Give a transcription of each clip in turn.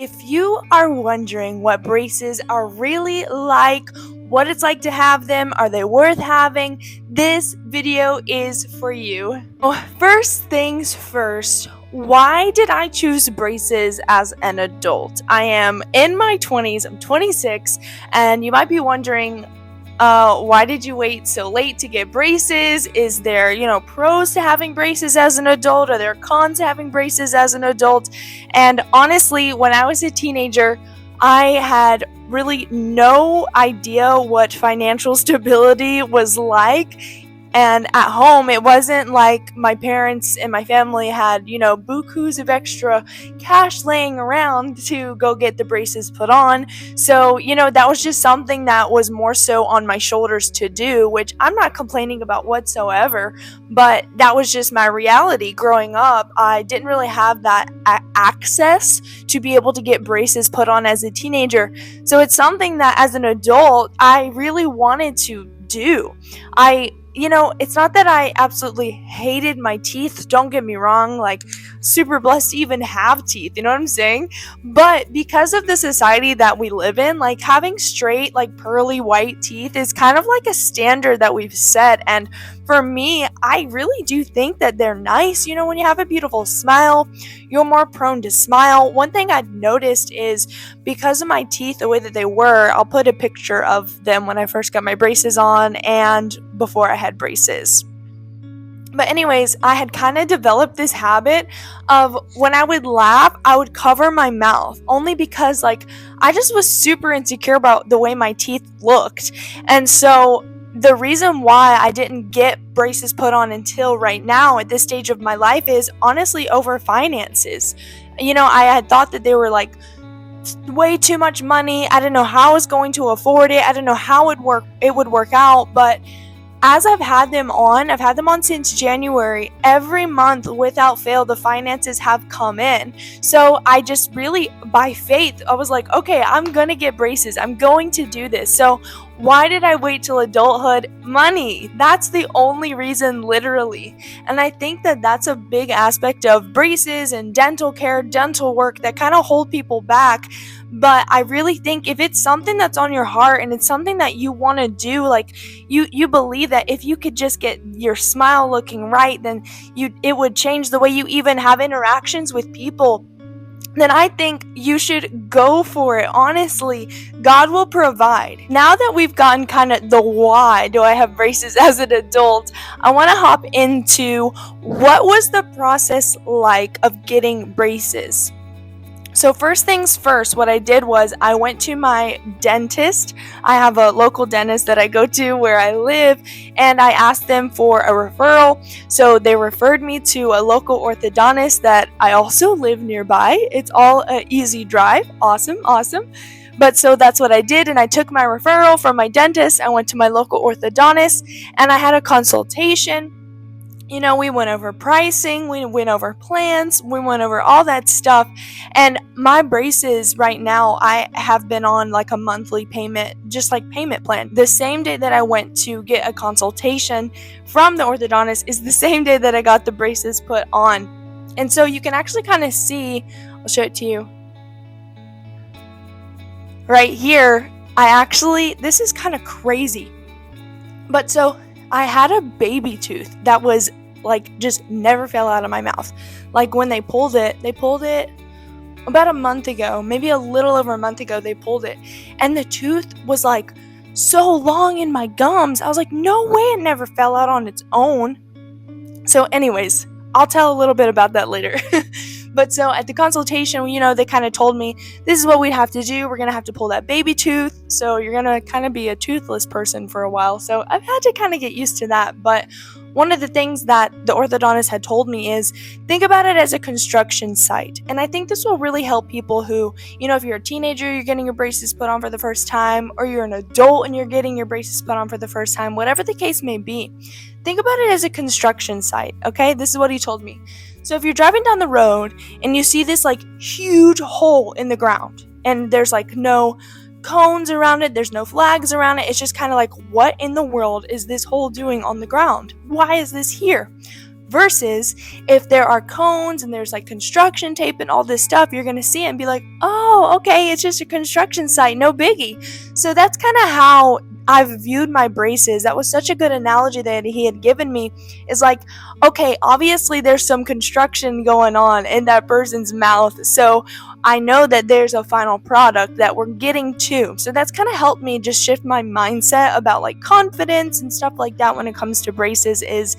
If you are wondering what braces are really like, what it's like to have them, are they worth having, this video is for you. First things first, why did I choose braces as an adult? I am in my 20s, I'm 26, and you might be wondering, why did you wait so late to get braces? Is there, pros to having braces as an adult? Are there cons to having braces as an adult? And honestly, when I was a teenager, I had really no idea what financial stability was like. And at home, it wasn't like my parents and my family had, bukus of extra cash laying around to go get the braces put on. So, that was just something that was more so on my shoulders to do, which I'm not complaining about whatsoever. But that was just my reality growing up. I didn't really have that access to be able to get braces put on as a teenager. So it's something that as an adult, I really wanted to do. It's not that I absolutely hated my teeth, don't get me wrong, like, super blessed to even have teeth, you know what I'm saying? But because of the society that we live in, like, having straight, like, pearly white teeth is kind of like a standard that we've set, and for me, I really do think that they're nice. When you have a beautiful smile, you're more prone to smile. One thing I've noticed is because of my teeth, the way that they were, I'll put a picture of them when I first got my braces on and before I had braces. But anyways, I had kind of developed this habit of when I would laugh, I would cover my mouth only because I just was super insecure about the way my teeth looked. And so the reason why I didn't get braces put on until right now at this stage of my life is honestly over finances. I had thought that they were way too much money. I didn't know how I was going to afford it. I didn't know how it would work out, but as I've had them on since January, every month without fail, the finances have come in. So I just really, by faith, I was like, okay, I'm going to get braces. I'm going to do this. So why did I wait till adulthood? Money. That's the only reason, literally. And I think that that's a big aspect of braces and dental care, dental work that kind of hold people back. But I really think if it's something that's on your heart and it's something that you want to do, you believe that if you could just get your smile looking right, then it would change the way you even have interactions with people, then I think you should go for it. Honestly, God will provide. Now that we've gotten kind of the why do I have braces as an adult, I want to hop into what was the process like of getting braces. So first things first, what I did was I went to my dentist. I have a local dentist that I go to where I live, and I asked them for a referral. So they referred me to a local orthodontist that I also live nearby. It's all an easy drive. Awesome. But so that's what I did, and I took my referral from my dentist. I went to my local orthodontist, and I had a consultation. We went over pricing, we went over plans, we went over all that stuff. And my braces right now, I have been on a monthly payment, just payment plan. The same day that I went to get a consultation from the orthodontist is the same day that I got the braces put on. And so you can actually kind of see, I'll show it to you. Right here, this is kind of crazy. But so I had a baby tooth that was just never fell out of my mouth. When they pulled it about a month ago, maybe a little over a month ago, they pulled it. And the tooth was so long in my gums. I was like, no way it never fell out on its own. So anyways, I'll tell a little bit about that later. But so at the consultation, they kind of told me, this is what we'd have to do. We're going to have to pull that baby tooth. So you're going to kind of be a toothless person for a while. So I've had to kind of get used to that. But one of the things that the orthodontist had told me is think about it as a construction site. And I think this will really help people who, if you're a teenager, you're getting your braces put on for the first time, or you're an adult and you're getting your braces put on for the first time, whatever the case may be. Think about it as a construction site, okay? This is what he told me. So if you're driving down the road and you see this huge hole in the ground, and there's no cones around it, there's no flags around it, it's just kind of what in the world is this hole doing on the ground? Why is this here? Versus if there are cones and there's like construction tape and all this stuff, you're going to see it and be like, oh, okay, it's just a construction site, no biggie. So that's kind of how I've viewed my braces. That was such a good analogy that he had given me, is like, okay, obviously there's some construction going on in that person's mouth, so I know that there's a final product that we're getting to. So that's kind of helped me just shift my mindset about like confidence and stuff like that when it comes to braces. Is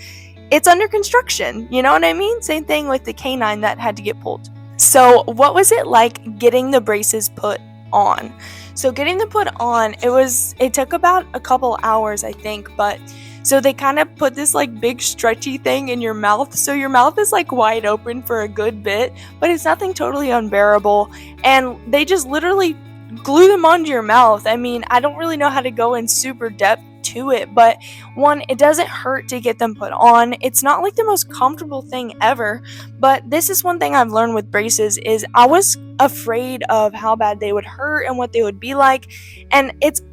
it's under construction, you know what I mean? Same thing with the canine that had to get pulled. So what was it like getting the braces put on? So getting them put on, it took about a couple hours, I think, but so they kind of put this like big stretchy thing in your mouth, so your mouth is like wide open for a good bit, but it's nothing totally unbearable, and they just literally glue them onto your mouth. I mean, I don't really know how to go in super depth to it, but one, it doesn't hurt to get them put on. It's not like the most comfortable thing ever, but this is one thing I've learned with braces is I was afraid of how bad they would hurt and what they would be like, and it's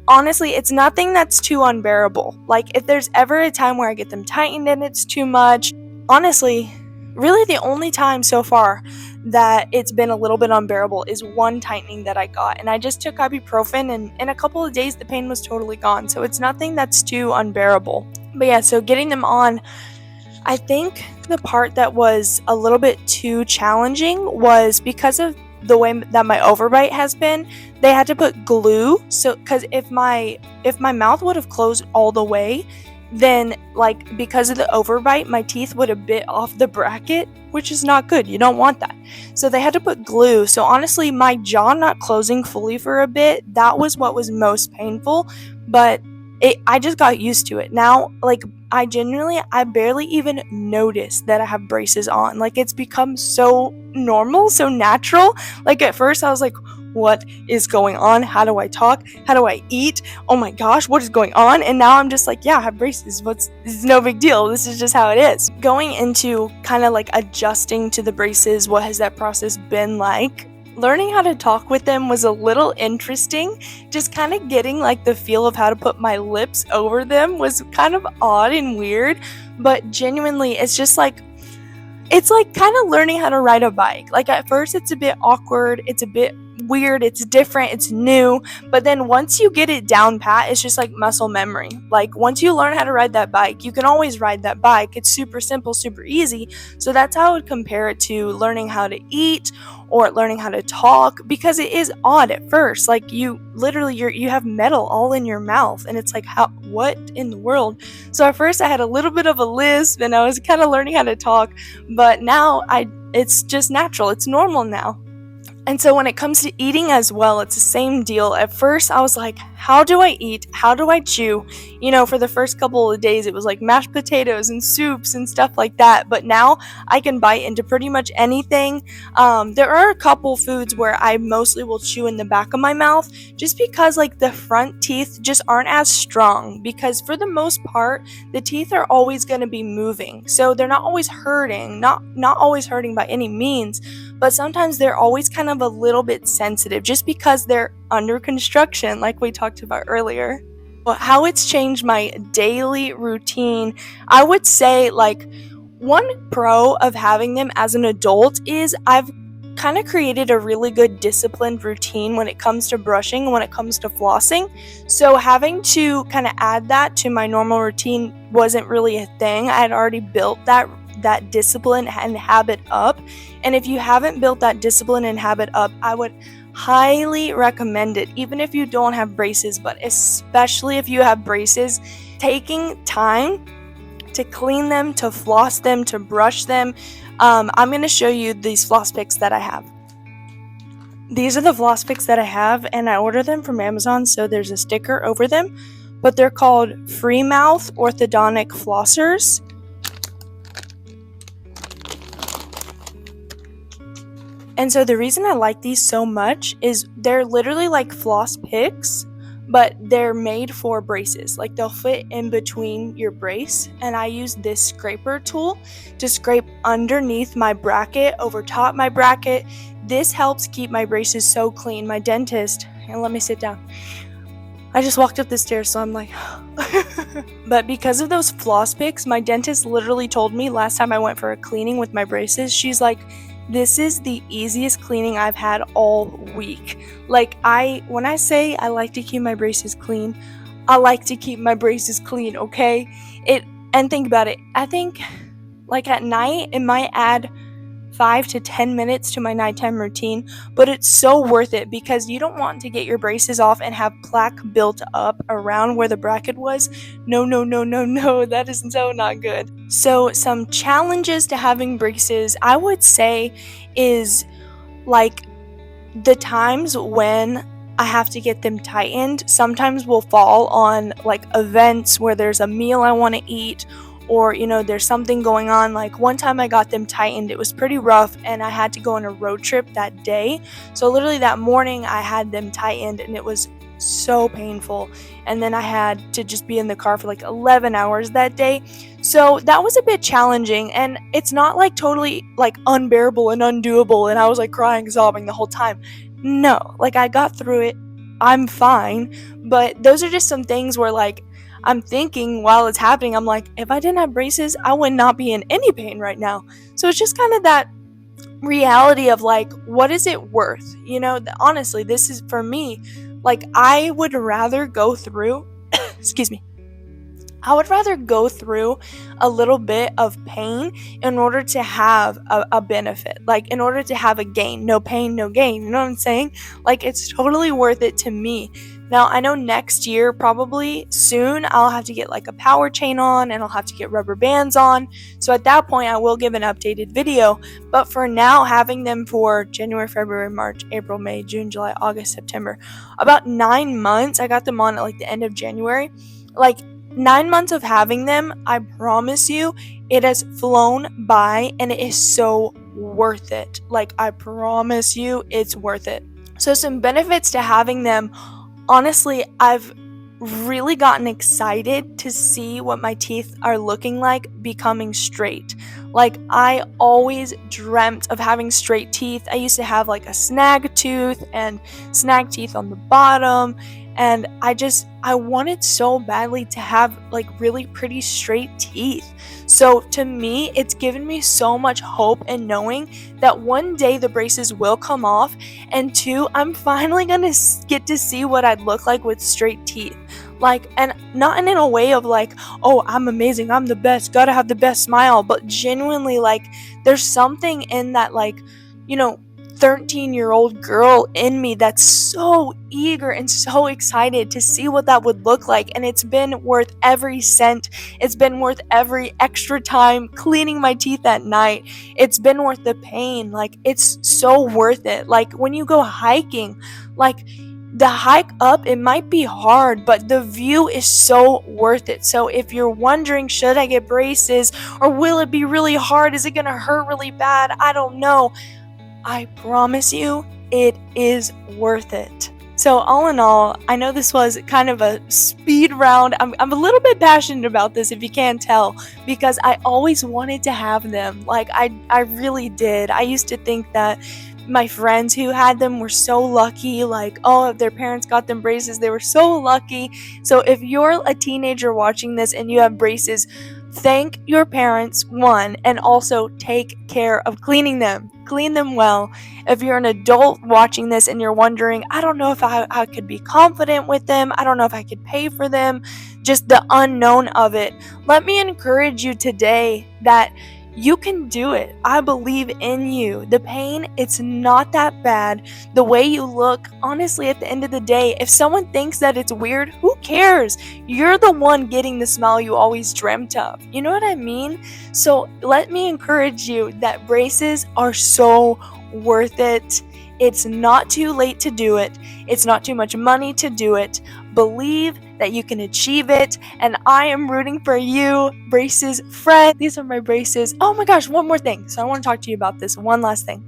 nothing that's too unbearable. Like if there's ever a time where I get them tightened and it's too much, honestly, really the only time so far that it's been a little bit unbearable is one tightening that I got, and I just took ibuprofen, and in a couple of days the pain was totally gone. So it's nothing that's too unbearable. But yeah, so getting them on, I think the part that was a little bit too challenging was because of the way that my overbite has been. They had to put glue, so because if my mouth would have closed all the way, then like because of the overbite, my teeth would have bit off the bracket, which is not good. You don't want that. So they had to put glue. So honestly, my jaw not closing fully for a bit, that was what was most painful, but I just got used to it. Now, like I barely even notice that I have braces on. Like it's become so normal, so natural. Like at first I was like, what is going on? How do I talk? How do I eat? Oh my gosh, what is going on? And now I'm just like, yeah, I have braces. This is no big deal. This is just how it is. Going into kind of like adjusting to the braces, what has that process been like? Learning how to talk with them was a little interesting. Just kind of getting like the feel of how to put my lips over them was kind of odd and weird, but genuinely it's like kind of learning how to ride a bike. Like at first it's a bit awkward, it's a bit weird, it's different, it's new, but then once you get it down pat, it's just like muscle memory. Like once you learn how to ride that bike, you can always ride that bike. It's super simple, super easy. So that's how I would compare it to learning how to eat or learning how to talk, because it is odd at first. Like you literally you have metal all in your mouth, and it's like, what in the world? So at first I had a little bit of a lisp and I was kind of learning how to talk, but now it's just natural, it's normal now. And so when it comes to eating as well, it's the same deal. At first, I was like, how do I eat? How do I chew? You know, for the first couple of days, it was like mashed potatoes and soups and stuff like that. But now I can bite into pretty much anything. There are a couple foods where I mostly will chew in the back of my mouth, just because like the front teeth just aren't as strong. Because for the most part, the teeth are always going to be moving. So they're not always hurting, not always hurting by any means. But sometimes they're always kind of a little bit sensitive just because they're under construction, like we talked about earlier. Well, how it's changed my daily routine, I would say like one pro of having them as an adult is I've kind of created a really good disciplined routine when it comes to brushing and when it comes to flossing. So having to kind of add that to my normal routine wasn't really a thing. I had already built that discipline and habit up. And if you haven't built that discipline and habit up, I would highly recommend it, even if you don't have braces, but especially if you have braces, taking time to clean them, to floss them, to brush them. I'm going to show you these floss picks that I have. These are the floss picks that I have, and I order them from Amazon, so there's a sticker over them, but they're called Free Mouth Orthodontic Flossers. And so the reason I like these so much is they're literally like floss picks, but they're made for braces. Like they'll fit in between your brace, and I use this scraper tool to scrape underneath my bracket, over top my bracket. This helps keep my braces so clean. My dentist, and let me sit down. I just walked up the stairs, so I'm like, but because of those floss picks, my dentist literally told me last time I went for a cleaning with my braces, she's like, this is the easiest cleaning I've had all week. Like, when I say I like to keep my braces clean, I like to keep my braces clean, okay? And think about it. I think, like, at night, it might add 5 to 10 minutes to my nighttime routine, but it's so worth it because you don't want to get your braces off and have plaque built up around where the bracket was. No, no, no, no, no, that is so not good. So, some challenges to having braces, I would say, is like the times when I have to get them tightened sometimes will fall on like events where there's a meal I want to eat, or there's something going on. Like one time I got them tightened, it was pretty rough and I had to go on a road trip that day, so literally that morning I had them tightened and it was so painful, and then I had to just be in the car for like 11 hours that day. So that was a bit challenging, and it's not like totally like unbearable and undoable and I was like crying, sobbing the whole time. No, like I got through it. I'm fine. But those are just some things where like I'm thinking while it's happening, I'm like, if I didn't have braces, I would not be in any pain right now. So it's just kind of that reality of like, what is it worth? Honestly, this is for me. Like, I would rather go through, excuse me, I would rather go through a little bit of pain in order to have a benefit, like in order to have a gain. No pain, no gain. You know what I'm saying? Like, it's totally worth it to me. Now, I know next year, probably soon, I'll have to get like a power chain on and I'll have to get rubber bands on. So at that point, I will give an updated video. But for now, having them for January, February, March, April, May, June, July, August, September, about 9 months, I got them on at like the end of January. Like, 9 months of having them, I promise you, it has flown by and it is so worth it. Like, I promise you, it's worth it. So some benefits to having them. Honestly, I've really gotten excited to see what my teeth are looking like becoming straight. Like, I always dreamt of having straight teeth. I used to have like a snag tooth and snag teeth on the bottom, and I wanted so badly to have like really pretty straight teeth. So to me, it's given me so much hope in knowing that one day the braces will come off, and two, I'm finally gonna get to see what I'd look like with straight teeth. Like, and not in a way of like, oh, I'm amazing, I'm the best, gotta have the best smile, but genuinely, like, there's something in that, like, 13-year-old girl in me that's so eager and so excited to see what that would look like. And it's been worth every cent. It's been worth every extra time cleaning my teeth at night. It's been worth the pain. Like, it's so worth it. Like, when you go hiking, like, the hike up, it might be hard, but the view is so worth it. So if you're wondering, should I get braces or will it be really hard? Is it going to hurt really bad? I don't know. I promise you, it is worth it. So all in all, I know this was kind of a speed round. I'm a little bit passionate about this, if you can't tell, because I always wanted to have them. Like, I really did. I used to think that my friends who had them were so lucky. Like, oh, if their parents got them braces, they were so lucky. So if you're a teenager watching this and you have braces, thank your parents, one, and also take care of cleaning them. Clean them well. If you're an adult watching this and you're wondering, I don't know if I could be confident with them, I don't know if I could pay for them, just the unknown of it, let me encourage you today that you can do it. I believe in you. The pain, it's not that bad. The way you look, honestly, at the end of the day, if someone thinks that it's weird, who cares? You're the one getting the smile you always dreamt of. You know what I mean? So let me encourage you that braces are so worth it. It's not too late to do it. It's not too much money to do it. Believe that you can achieve it, and I am rooting for you, braces friend. These are my braces. Oh my gosh, one more thing. So I want to talk to you about this one last thing.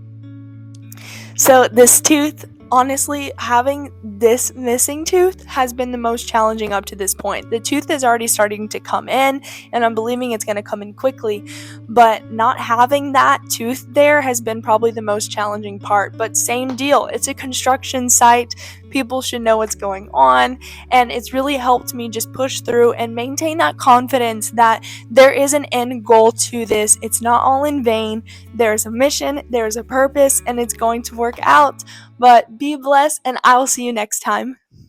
So this tooth, honestly, having this missing tooth has been the most challenging up to this point. The tooth is already starting to come in, and I'm believing it's going to come in quickly, but not having that tooth there has been probably the most challenging part. But same deal, it's a construction site. People should know what's going on, and it's really helped me just push through and maintain that confidence that there is an end goal to this. It's not all in vain. There's a mission, there's a purpose, and it's going to work out. But be blessed, and I'll see you next time.